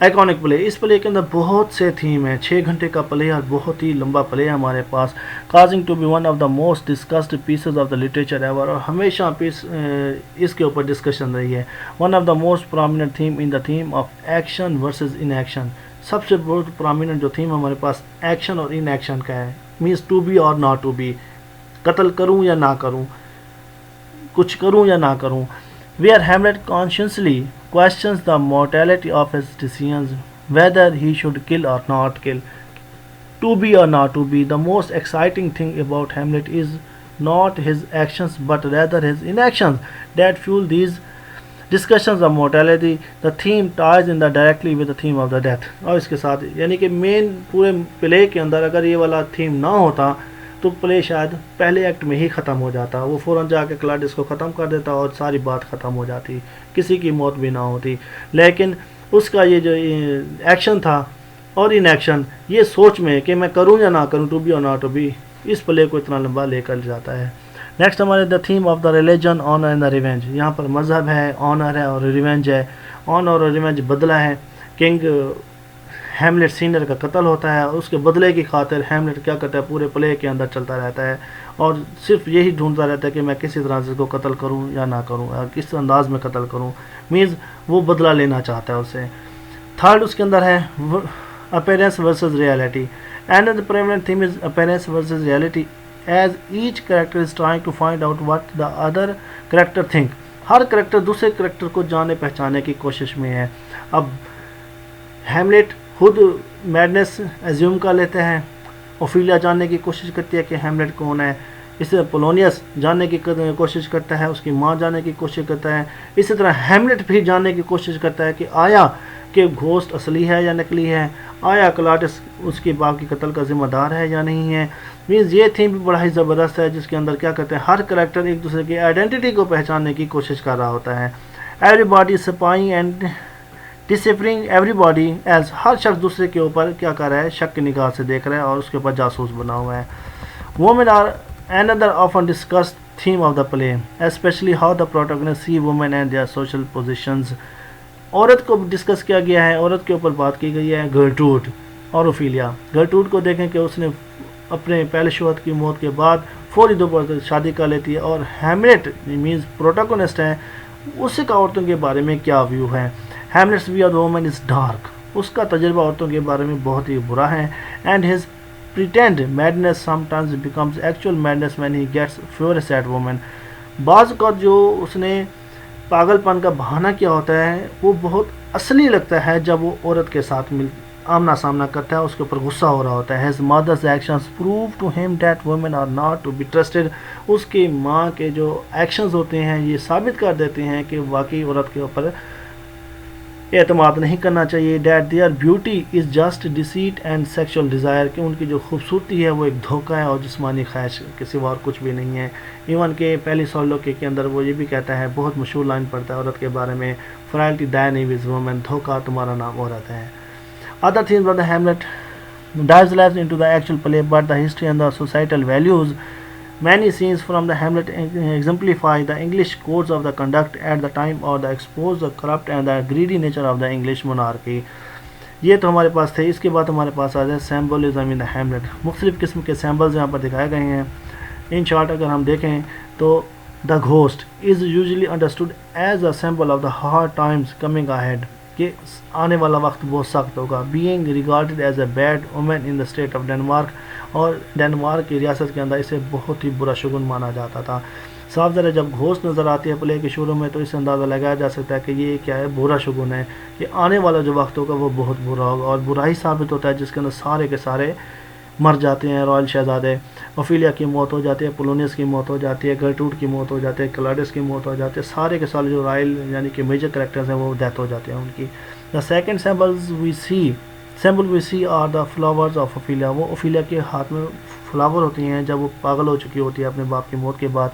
iconic play. اس پلے کے اندر بہت سے تھیم ہیں. 6 گھنٹے کا پلے اور بہت ہی لمبا پلے ہے ہمارے پاس. Causing to be one of the most discussed pieces of the literature ever اور ہمیشہ اس کے اوپر ڈسکشن رہی ہے. One of the most prominent theme in the theme of action versus inaction. سب سے بہت پرومیننٹ جو تھیم ہمارے پاس ایکشن اور ان ایکشن کا ہے. Means to be or not to be. قتل کروں یا نہ کروں, کچھ کروں یا نہ کروں. where Hamlet consciously questions the mortality of his decisions, whether he should kill or not kill, to be or not to be. The most exciting thing about Hamlet is not his actions but rather his inactions that fuel these discussions of mortality. The theme ties in directly with the theme of the death. اور اس کے ساتھ یعنی کہ مین پورے پلے کے اندر اگر یہ والا تھیم نہ ہوتا تو پلے شاید پہلے ایکٹ میں ہی ختم ہو جاتا. وہ فوراً جا کے کلاڈس کو ختم کر دیتا اور ساری بات ختم ہو جاتی, کسی کی موت بھی نہ ہوتی. لیکن اس کا یہ جو ایکشن تھا اور ان ایکشن یہ سوچ میں کہ میں کروں یا نہ کروں, to be or not to be, اس پلے کو اتنا لمبا لے کر جاتا ہے. نیکسٹ ہمارے the theme of the religion, honour and the revenge. یہاں پر مذہب ہے, آنر ہے اور ریونج ہے. آنر اور ریونج بدلہ ہے. کنگ ہیملیٹ سینئر کا قتل ہوتا ہے اور اس کے بدلے کی خاطر ہیملیٹ کیا کرتا ہے پورے پلے کے اندر چلتا رہتا ہے اور صرف یہی ڈھونڈتا رہتا ہے کہ میں کسی طرح سے اس کو قتل کروں یا نہ کروں اور کس انداز میں قتل کروں. مینز وہ بدلہ لینا چاہتا ہے اس سے. تھرڈ اس کے اندر ہے appearance versus reality. And the prominent theme is appearance versus reality as each character is trying to find out what the other character think. ہر کریکٹر دوسرے کریکٹر کو جانے پہچانے کی کوشش میں ہے. اب ہیملیٹ خود میڈنس ایزیوم کر لیتے ہیں. اوفیلیا جاننے کی کوشش کرتی ہے کہ ہیملیٹ کون ہے. اس طرح پولونیس جاننے کی کوشش کرتا ہے, اس کی ماں جاننے کی کوشش کرتا ہے. اسی طرح ہیملیٹ بھی جاننے کی کوشش کرتا ہے کہ آیا کہ گھوسٹ اصلی ہے یا نکلی ہے, آیا کلاڈس اس کی باپ کی قتل کا ذمہ دار ہے یا نہیں ہے. مینز یہ تھیم بھی بڑا ہی زبردست ہے جس کے اندر کیا کرتے ہیں ہر کریکٹر ایک دوسرے کی آئیڈینٹی کو پہچاننے کی کوشش کر رہا ہوتا ہے. Everybody spying and disparaging everybody else. ہر شخص دوسرے کے اوپر کیا کر رہا ہے, شک کی نگاہ سے دیکھ رہا ہے اور اس کے اوپر جاسوس بنا ہوا ہے. Women are another often discussed theme of the play, especially how the protagonists see women and their social positions. عورت کو ڈسکس کیا گیا ہے, عورت کے اوپر بات کی گئی ہے. گرٹروڈ اور اوفیلیا. گرٹروڈ کو دیکھیں کہ اس نے اپنے پہلے شوہر کی موت کے بعد فوری دوبارہ شادی کر لیتی ہے اور ہیملیٹ مینز پروٹاگونسٹ ہیں, اس کا عورتوں کے بارے میں کیا ویو ہے. Hamlet's view of the woman is dark. اس کا تجربہ عورتوں کے بارے میں بہت ہی برا ہے. And his pretend madness sometimes becomes actual madness when he gets furious at women. بعض اوقات جو اس نے پاگل پن کا بہانہ کیا ہوتا ہے وہ بہت اصلی لگتا ہے جب وہ عورت کے ساتھ آمنا سامنا کرتا ہے، اس کے اوپر غصہ ہو رہا ہوتا ہے. His mother's actions prove to him that women are not to be trusted. اس کی ماں کے جو ایکشنز ہوتے ہیں یہ ثابت کر دیتے ہیں کہ واقعی عورت کے اوپر اعتماد نہیں کرنا چاہیے. That their beauty is just deceit and sexual desire. کہ ان کی جو خوبصورتی ہے وہ ایک دھوکہ ہے اور جسمانی خواہش کے سوا اور کچھ بھی نہیں ہے. ایون کہ پہلی سولو کے اندر وہ یہ بھی کہتا ہے، بہت مشہور لائن پڑھتا ہے عورت کے بارے میں، Frailty thy name is woman. دھوکہ تمہارا نام عورت ہے. Other themes of the Hamlet dives less into the actual play, but the history and the societal values. Many scenes from the Hamlet exemplify the English codes of the conduct at the time or the expose the corrupt and the greedy nature of the English monarchy. یہ تو ہمارے پاس تھے. اس کے بعد ہمارے پاس آ جائے سیمبولزم ان دا Hamlet. مختلف قسم کے سیمبلز یہاں پر دکھائے گئے ہیں. ان شارٹ اگر ہم دیکھیں تو the ghost is usually understood as a symbol of the hard times coming ahead, کہ آنے والا وقت بہت سخت ہوگا. Being regarded as a bad woman in the state of Denmark, اور ڈینمارک کی ریاست کے اندر اسے بہت ہی برا شگون مانا جاتا تھا. صاف ذرا جب گھوسٹ نظر آتی ہے پلے کے شروع میں تو اس سے اندازہ لگایا جا سکتا ہے کہ یہ کیا ہے، برا شگون ہے، کہ آنے والا جو وقت ہوگا وہ بہت برا ہوگا اور برا ہی ثابت ہوتا ہے، جس کے اندر سارے کے سارے مر جاتے ہیں. رائل شہزادے اوفیلیا کی موت ہو جاتی ہے، پولونیس کی موت ہو جاتی ہے، گرٹروڈ کی موت ہو جاتی ہے، کلاڈس کی موت ہو جاتی ہے. سارے کے سارے جو رائل یعنی کہ میجر کریکٹرز ہیں وہ ڈیتھ ہو جاتے ہیں ان کی. The second symbol we see are the flowers of Ophelia. وہ اوفیلیا کے ہاتھ میں فلاور ہوتی ہیں جب وہ پاگل ہو چکی ہوتی ہے اپنے باپ کی موت کے بعد.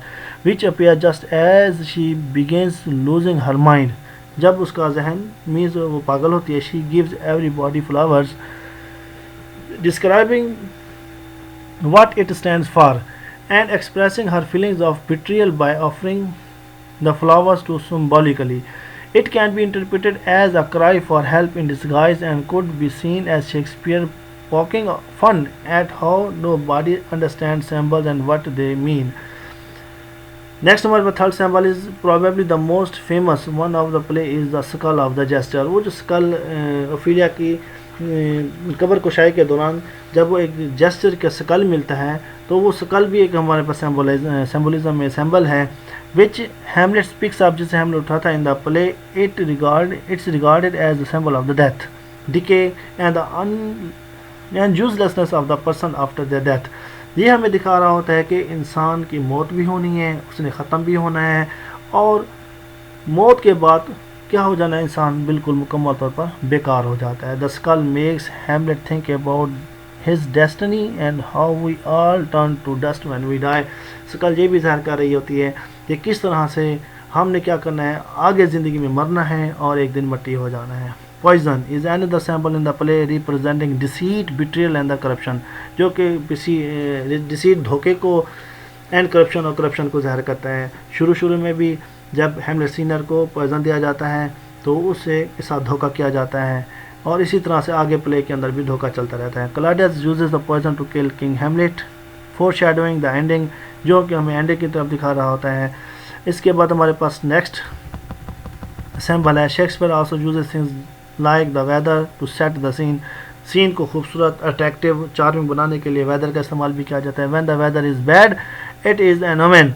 which appear just as she begins losing her mind. جب اس کا ذہن means وہ پاگل ہوتی ہے. she gives everybody flowers describing what it stands for and expressing her feelings of betrayal by offering the flowers too symbolically. It can be interpreted as a cry for help in disguise and could be seen as Shakespeare poking fun at how nobody understands symbols and what they mean. Next number third symbol is probably the most famous one of the play is the skull of the jester. وہ جو skull اوفیلیا کی قبر کشائی کے دوران جب وہ ایک gesture کا سکل ملتا ہے تو وہ سکل بھی ایک ہمارے پاس سیمبولزم میں سیمبل ہے. which Hamlet speaks of, جسے ہم نے اٹھا تھا in the play. It's regarded as the symbol of the death, decay and the uselessness of the person after their death. یہ ہمیں دکھا رہا ہوتا ہے کہ انسان کی موت بھی ہونی ہے، اس نے ختم بھی ہونا ہے، اور موت کے بعد کیا ہو جانا ہے، انسان بالکل مکمل طور پر بیکار ہو جاتا ہے. The skull makes Hamlet think about his destiny and how we all turn to dust when we die. سکل یہ بھی ظاہر کر رہی ہوتی ہے کہ کس طرح سے ہم نے کیا کرنا ہے، آگے زندگی میں مرنا ہے اور ایک دن مٹی ہو جانا ہے. Poison is another symbol in the play representing deceit, betrayal and the corruption. جو کہ deceit دھوکے کو اینڈ کرپشن اور کرپشن کو ظاہر کرتا ہے. شروع میں بھی جب ہیملیٹ سینئر کو پوائزن دیا جاتا ہے تو اس سے کے ساتھ دھوکہ کیا جاتا ہے، اور اسی طرح سے آگے پلے کے اندر بھی دھوکہ چلتا رہتا ہے. Claudius uses the poison to kill King Hamlet, foreshadowing the ending, جو کہ ہمیں اینڈنگ کی طرف دکھا رہا ہوتا ہے. اس کے بعد ہمارے پاس نیکسٹ سیمبل ہے Shakespeare also uses things like the weather to set the scene. سین کو خوبصورت، اٹریکٹیو، چارمنگ بنانے کے لیے ویدر کا استعمال بھی کیا جاتا ہے. when the weather is bad it is an omen.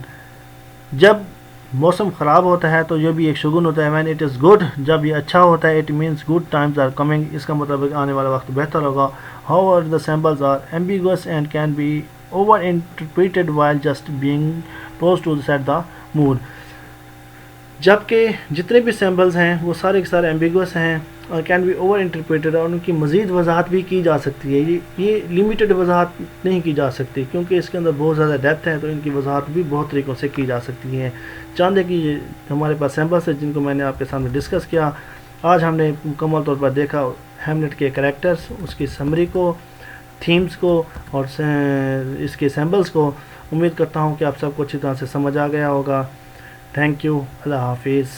جب موسم خراب ہوتا ہے تو یہ بھی ایک شگون ہوتا ہے. when it is good جب یہ اچھا ہوتا ہے it means good times are coming. اس کا مطلب آنے والا وقت بہتر ہوگا. however the symbols are ambiguous and can be over interpreted while just being supposed to set the mood. جبکہ جتنے بھی سیمبلز ہیں وہ سارے کے سارے ایمبیگوس ہیں اور کین بی اوور انٹرپریٹڈ، اور ان کی مزید وضاحت بھی کی جا سکتی ہے. یہ لمیٹڈ وضاحت نہیں کی جا سکتی کیونکہ اس کے اندر بہت زیادہ ڈیپتھ ہے، تو ان کی وضاحت بھی بہت طریقوں سے کی جا سکتی ہے. چاند ہے کہ یہ ہمارے پاس سیمبلز ہیں جن کو میں نے آپ کے سامنے ڈسکس کیا. آج ہم نے مکمل طور پر دیکھا ہیملیٹ کے کریکٹرز، اس کی سمری کو، تھیمز کو اور اس کے سیمبلز کو. امید کرتا ہوں کہ آپ سب کو اچھی طرح سے سمجھ آ گیا ہوگا. Thank you. اللہ حافظ.